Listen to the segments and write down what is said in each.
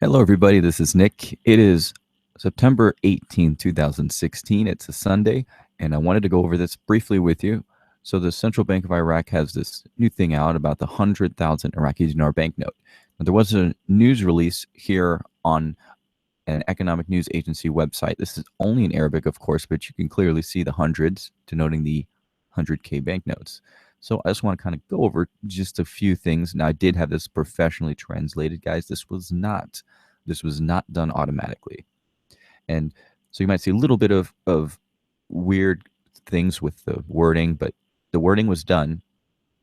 Hello, everybody. This is Nick. It is September 18, 2016. It's a Sunday, and I wanted to go over this briefly with you. So, the Central Bank of Iraq has this new thing out about the 100,000 Iraqi Dinar banknote. Now, there was a news release here on an economic news agency website. This is only in Arabic, of course, but you can clearly see the hundreds denoting the 100K banknotes. So I just want to kind of go over just a few things. Now, I did have this professionally translated, guys. This was not done automatically. And so you might see a little bit of weird things with the wording, but the wording was done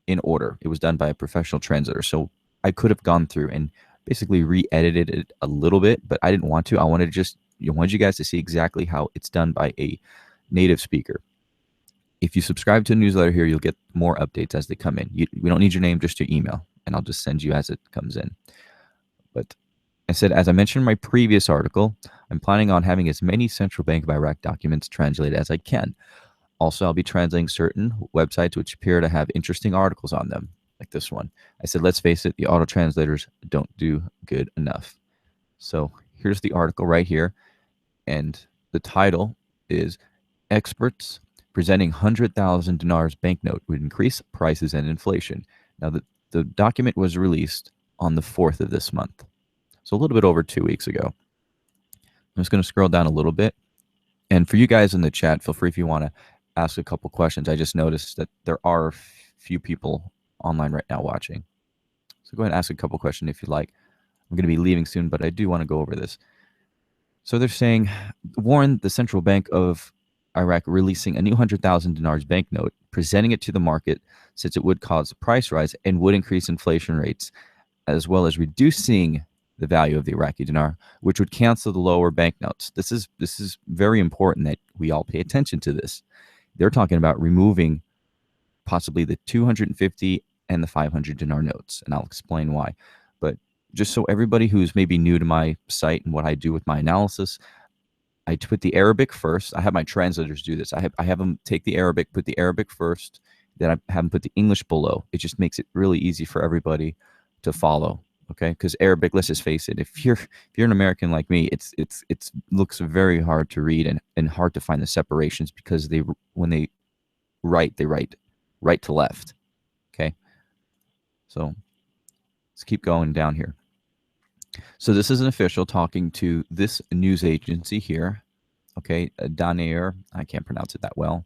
in order. It was done by a professional translator. So I could have gone through and basically re-edited it a little bit, but I didn't want to. I wanted you guys to see exactly how it's done by a native speaker. If you subscribe to a newsletter here, you'll get more updates as they come in. We don't need your name, just your email, and I'll just send you as it comes in. But I said, as I mentioned in my previous article, I'm planning on having as many Central Bank of Iraq documents translated as I can. Also, I'll be translating certain websites which appear to have interesting articles on them, like this one. I said, let's face it, the auto translators don't do good enough. So here's the article right here, and the title is Experts Presenting 100,000 dinars banknote would increase prices and inflation. Now, the document was released on the 4th of this month, so a little bit over 2 weeks ago. I'm just going to scroll down a little bit. And for you guys in the chat, feel free if you want to ask a couple questions. I just noticed that there are a few people online right now watching. So go ahead and ask a couple questions if you like. I'm going to be leaving soon, but I do want to go over this. So they're saying, warn the Central Bank of Iraq releasing a new 100,000 dinars banknote, presenting it to the market since it would cause a price rise and would increase inflation rates, as well as reducing the value of the Iraqi dinar, which would cancel the lower banknotes. This is very important that we all pay attention to this. They're talking about removing possibly the 250 and the 500 dinar notes, and I'll explain why. But just so everybody who's maybe new to my site and what I do with my analysis, I put the Arabic first. I have my translators do this. I have them take the Arabic, put the Arabic first, then I have them put the English below. It just makes it really easy for everybody to follow. Okay, because Arabic, let's just face it, if you're an American like me, it looks very hard to read and hard to find the separations, because when they write right to left. Okay, so let's keep going down here. So this is an official talking to this news agency here. Okay, Dinar, I can't pronounce it that well,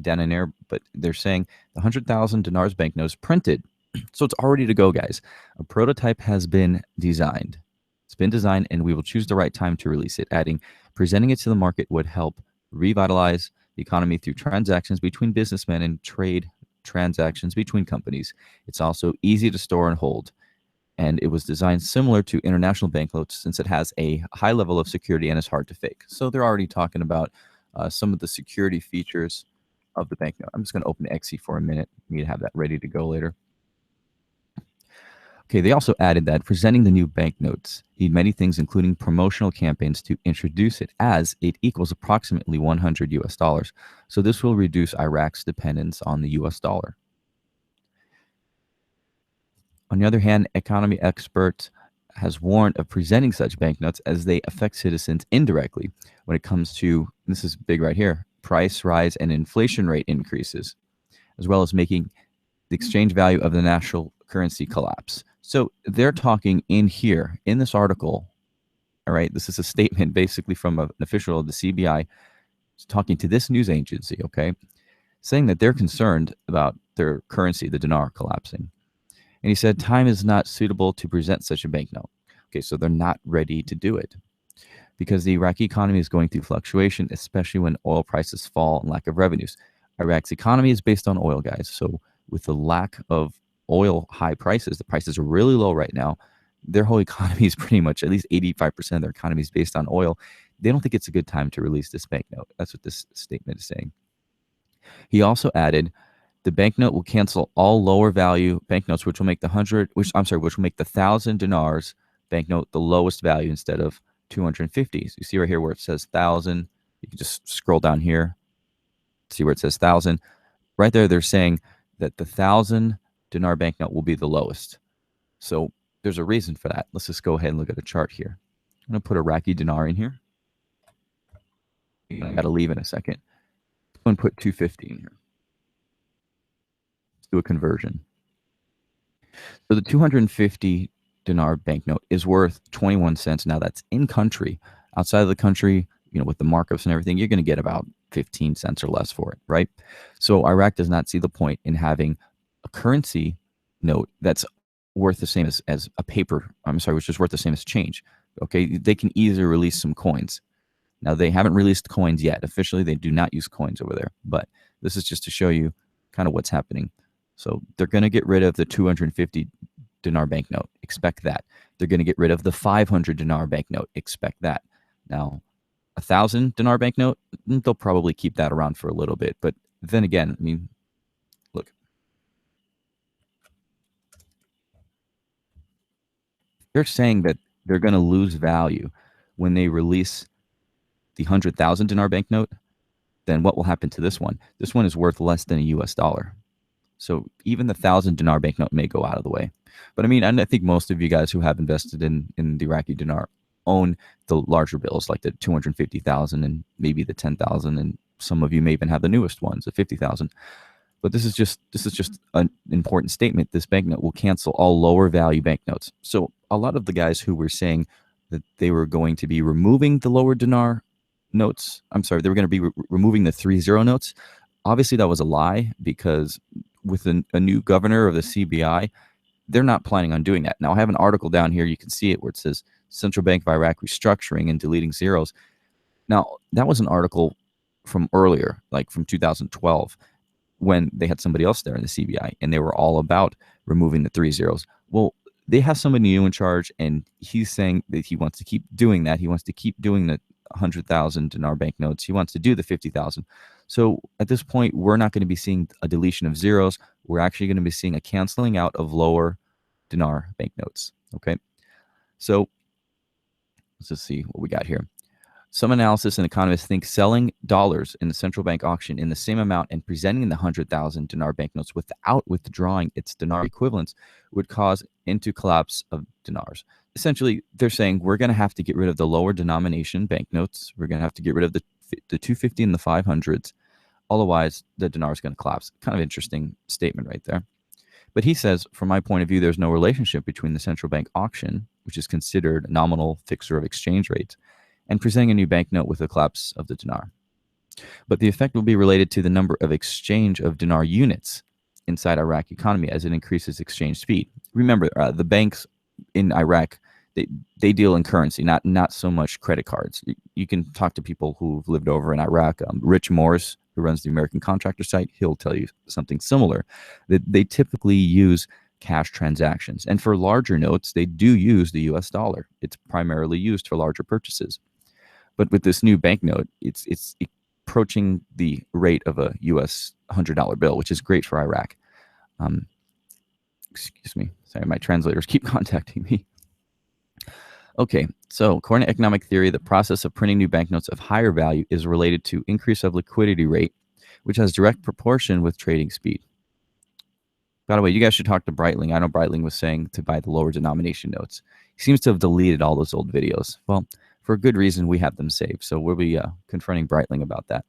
Dinar, but they're saying the 100,000 dinars banknotes printed. So it's all ready to go, guys. A prototype has been designed. It's been designed, and we will choose the right time to release it, adding, presenting it to the market would help revitalize the economy through transactions between businessmen and trade transactions between companies. It's also easy to store and hold, and it was designed similar to international banknotes since it has a high level of security and is hard to fake. So they're already talking about some of the security features of the banknote. I'm just going to open XE for a minute. We need to have that ready to go later. Okay, they also added that presenting the new banknotes need many things, including promotional campaigns to introduce it, as it equals approximately 100 US dollars. So this will reduce Iraq's dependence on the US dollar. On the other hand, economy experts has warned of presenting such banknotes as they affect citizens indirectly when it comes to, this is big right here, price rise and inflation rate increases, as well as making the exchange value of the national currency collapse. So they're talking in here, in this article, all right, this is a statement basically from an official of the CBI talking to this news agency, okay, saying that they're concerned about their currency, the dinar, collapsing. And he said, time is not suitable to present such a banknote. Okay, so they're not ready to do it because the Iraqi economy is going through fluctuation, especially when oil prices fall and lack of revenues. Iraq's economy is based on oil, guys. So with the lack of oil high prices, the prices are really low right now. Their whole economy is pretty much, at least 85% of their economy is based on oil. They don't think it's a good time to release this banknote. That's what this statement is saying. He also added, the banknote will cancel all lower value banknotes, which will make the 1,000 dinars banknote the lowest value instead of 250. So you see right here where it says 1,000. You can just scroll down here, see where it says 1,000. Right there, they're saying that the 1,000 dinar banknote will be the lowest. So there's a reason for that. Let's just go ahead and look at a chart here. I'm going to put Iraqi dinar in here. I got to leave in a second. I'm going to put 250 in here. Let's do a conversion. So the 250 dinar banknote is worth 21 cents. Now that's in country. Outside of the country, with the markups and everything, you're going to get about 15 cents or less for it, right? So Iraq does not see the point in having a currency note that's worth the same as a paper, which is worth the same as change. Okay, they can easily release some coins. Now, they haven't released coins yet. Officially, they do not use coins over there, but this is just to show you kind of what's happening. So they're going to get rid of the 250 dinar banknote. Expect that. They're going to get rid of the 500 dinar banknote. Expect that. Now, 1,000 dinar banknote, they'll probably keep that around for a little bit. But then again, look. They're saying that they're going to lose value when they release the 100,000 dinar banknote. Then what will happen to this one? This one is worth less than a US dollar. So even the 1,000 dinar banknote may go out of the way. But I think most of you guys who have invested in the Iraqi dinar own the larger bills, like the 250,000 and maybe the 10,000, and some of you may even have the newest ones, the 50,000. But this is just an important statement. This banknote will cancel all lower value banknotes. So a lot of the guys who were saying that they were going to be removing the lower dinar notes, they were going to be removing the 30 notes. Obviously, that was a lie, because with a new governor of the CBI, they're not planning on doing that. Now, I have an article down here. You can see it where it says Central Bank of Iraq restructuring and deleting zeros. Now, that was an article from earlier, like from 2012, when they had somebody else there in the CBI, and they were all about removing the 3 zeros. Well, they have somebody new in charge, and he's saying that he wants to keep doing that. He wants to keep doing the 100,000 dinar banknotes. He wants to do the 50,000. So at this point, we're not going to be seeing a deletion of zeros. We're actually going to be seeing a canceling out of lower dinar banknotes. Okay, so let's just see what we got here. Some analysts and economists think selling dollars in the central bank auction in the same amount and presenting the 100,000 dinar banknotes without withdrawing its dinar equivalents would cause into collapse of dinars. Essentially, they're saying we're going to have to get rid of the lower denomination banknotes. We're going to have to get rid of the 250 and the 500s. Otherwise, the dinar is going to collapse. Kind of interesting statement right there. But he says, from my point of view, there's no relationship between the central bank auction, which is considered a nominal fixer of exchange rates, and presenting a new banknote with the collapse of the dinar. But the effect will be related to the number of exchange of dinar units inside Iraq economy as it increases exchange speed. Remember, the banks in Iraq, they deal in currency, not so much credit cards. You can talk to people who've lived over in Iraq. Rich Morris, who runs the American Contractor site, he'll tell you something similar. That they typically use cash transactions, and for larger notes, they do use the U.S. dollar. It's primarily used for larger purchases. But with this new banknote, it's approaching the rate of a U.S. $100 bill, which is great for Iraq. Excuse me. Sorry, my translators keep contacting me. Okay, so according to economic theory, the process of printing new banknotes of higher value is related to increase of liquidity rate, which has direct proportion with trading speed. By the way, you guys should talk to Breitling. I know Breitling was saying to buy the lower denomination notes. He seems to have deleted all those old videos. Well, for a good reason, we have them saved. So we'll be confronting Breitling about that.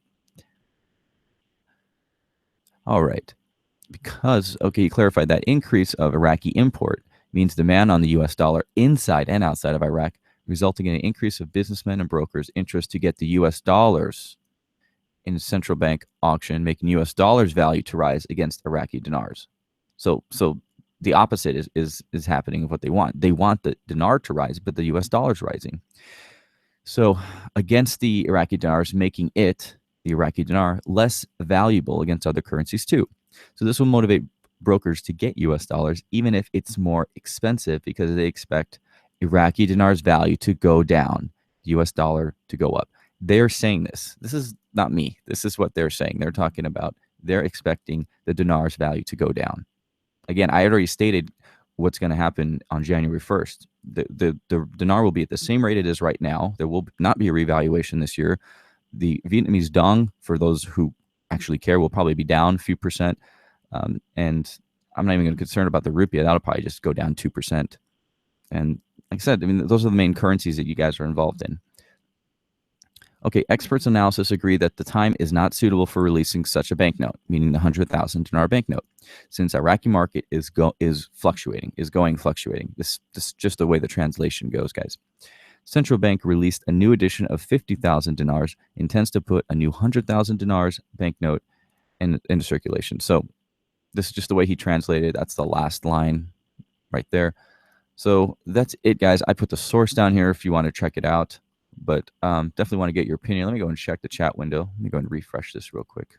All right. Because, okay, you clarified that increase of Iraqi import means demand on the U.S. dollar inside and outside of Iraq, resulting in an increase of businessmen and brokers' interest to get the U.S. dollars in central bank auction, making U.S. dollars value to rise against Iraqi dinars. So the opposite is happening of what they want. They want the dinar to rise, but the U.S. dollar is rising. So against the Iraqi dinars, making it, the Iraqi dinar, less valuable against other currencies too. So this will motivate brokers to get U.S. dollars, even if it's more expensive, because they expect Iraqi dinar's value to go down, U.S. dollar to go up. They're saying this. This is not me. This is what they're saying. They're talking about they're expecting the dinar's value to go down. Again, I already stated what's going to happen on January 1st. The dinar will be at the same rate it is right now. There will not be a revaluation this year. The Vietnamese dong, for those who actually care, will probably be down a few percent. And I'm not even concerned about the rupee. That'll probably just go down 2%. And like I said, I mean, those are the main currencies that you guys are involved in. Okay, experts' analysis agree that the time is not suitable for releasing such a banknote, meaning the 100,000 dinar banknote, since Iraqi market is going fluctuating. This is just the way the translation goes, guys. Central bank released a new edition of 50,000 dinars, intends to put a new 100,000 dinars banknote into circulation. So this is just the way he translated. That's the last line right there. So that's it, guys. I put the source down here if you want to check it out, but definitely want to get your opinion. Let me go and check the chat window. Let me go and refresh this real quick.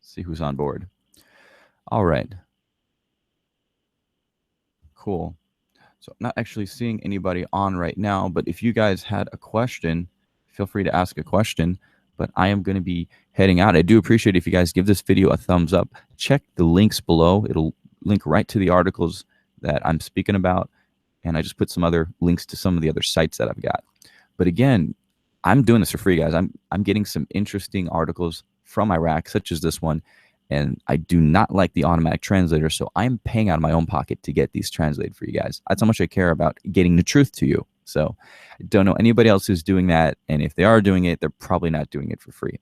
See who's on board. All right. Cool. So I'm not actually seeing anybody on right now, but if you guys had a question, feel free to ask a question. But I am going to be heading out. I do appreciate if you guys give this video a thumbs up. Check the links below. It'll link right to the articles that I'm speaking about. And I just put some other links to some of the other sites that I've got. But again, I'm doing this for free, guys. I'm getting some interesting articles from Iraq, such as this one. And I do not like the automatic translator, so I'm paying out of my own pocket to get these translated for you guys. That's how much I care about getting the truth to you. So I don't know anybody else who's doing that. And if they are doing it, they're probably not doing it for free.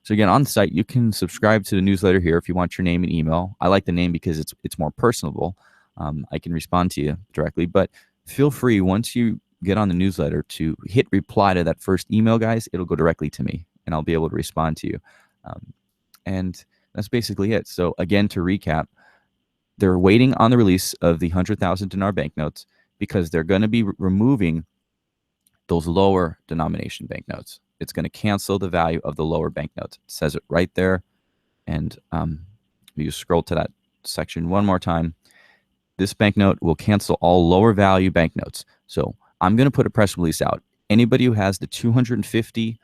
So again, on the site, you can subscribe to the newsletter here if you want your name and email. I like the name because it's more personable. I can respond to you directly, but feel free once you get on the newsletter to hit reply to that first email, guys. It'll go directly to me, and I'll be able to respond to you. And that's basically it. So again, to recap, they're waiting on the release of the 100,000 dinar banknotes because they're going to be removing those lower denomination banknotes. It's going to cancel the value of the lower banknotes. It says it right there. And you scroll to that section one more time. This banknote will cancel all lower value banknotes. So I'm going to put a press release out. Anybody who has the 250,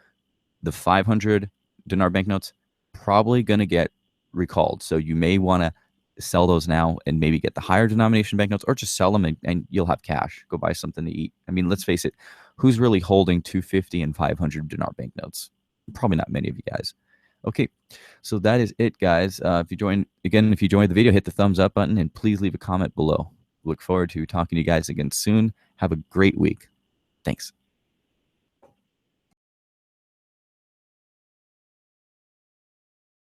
the 500 dinar banknotes, probably going to get recalled. So you may want to sell those now and maybe get the higher denomination banknotes, or just sell them and you'll have cash. Go buy something to eat. I mean, let's face it, who's really holding 250 and 500 dinar banknotes? Probably not many of you guys. Okay, so that is it, guys. If you enjoyed the video, hit the thumbs up button and please leave a comment below. Look forward to talking to you guys again soon. Have a great week. Thanks.